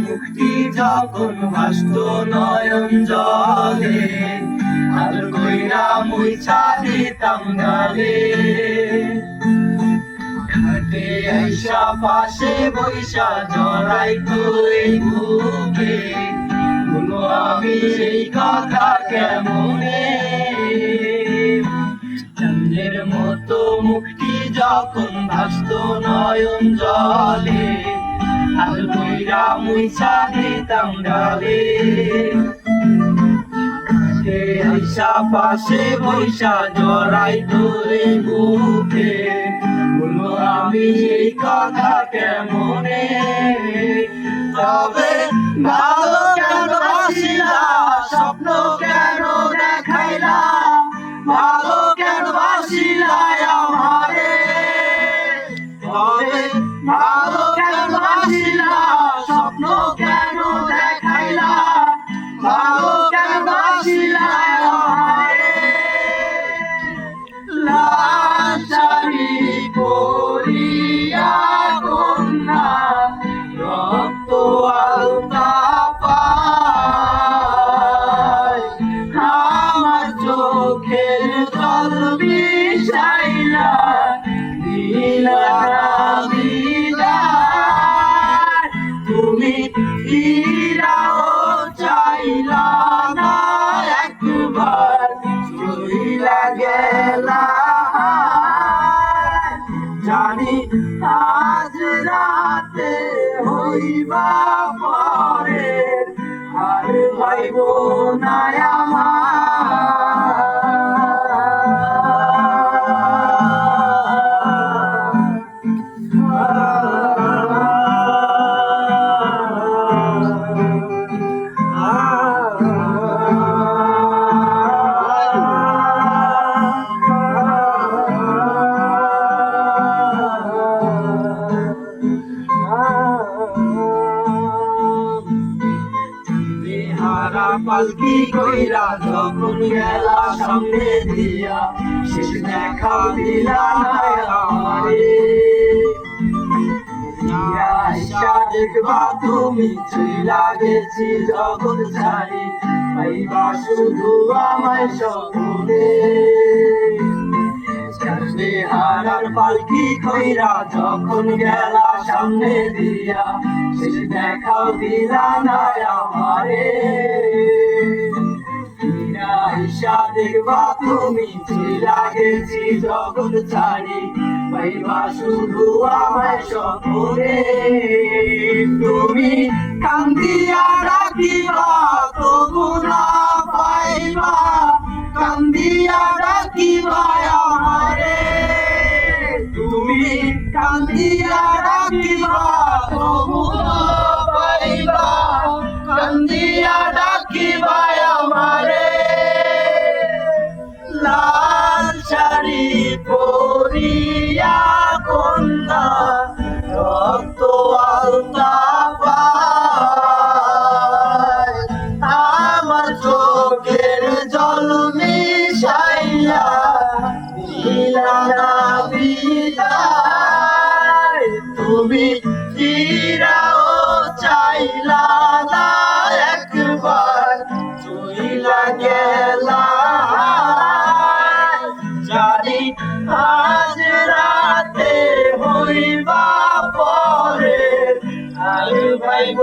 মুক্তি যখন ভাসত নয়ন জলে, আলো কইরা মুইছা দিতাম গালে। ঘাটে আইসা পাশে বৈশা জড়াই তুই বুকে, বলো আমি সেই কথা কেমনে। চাঁদের মতো মুক্তি যখন ভাসত নয়ন জলে, আলো কইরা মুইছা দিতাম ডালে। আইসা পাশে বৈশা জড়াই তোরে বুকে, বলো আমি এই কথা কেমনে। তবে ভালো কেন বাসিলা, স্বপ্ন কেন দেখাইলা, ভালো কেন বাসিলা আমারে। তবে ভালো কেন বাসিলা, স্বপ্ন কেন দেখাইলা, ভালো কেন বাসিলা আমারে। লাল শাড়ি পরিয়া কন্যা, রক্ত আলতা পায়, আমার চোখের জল মিশাইলা দিলা বিদায়। তুমি ফিরাও চাইলা না একবার, চইলা গেলা। জানি আজ রাতে হইবা পরে, আর পাইব না পালকি কইরা যখন গেলা সামনে দিয়া, শেষ দেখা দিলা আমারে। আইসা দেখবা তুমি চইলা গেছি জগৎ ছাড়ি, পাইবা শুধু আমায় স্বপ্নে। হারার পালকি কইরা যখন গেলা সামনে দিয়া, শেষ দেখাও দিলা না আমারে। আইসা দেখবা তুমি চইলা গেছি জগৎ ছাড়ি, পাইবা শুধু আমায় স্বপ্নে। তুমি কান্দিয়া ডাকিবা তবু না পাইবা, কান্দিয়া ডাকিবা আমারে। তুমি কান্দিয়া ডাকিবা তবু না পাইবা, কান্দিয়া ডাকিবা আমারে। লাল শাড়ি পরিয়া কন্যা, রক্ত আলতা পায়, আমার চোখের জল মিশাইয়া দিলা না বিদায়। তুমি ফিরাও চাইলা না একবার, চইলা গেলা। জানি আজ রাতে হইবা পরে, আর পাইব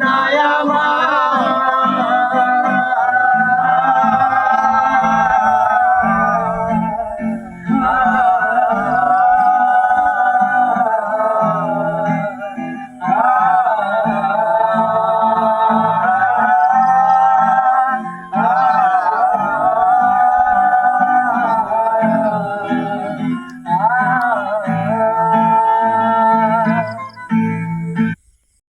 না আমার।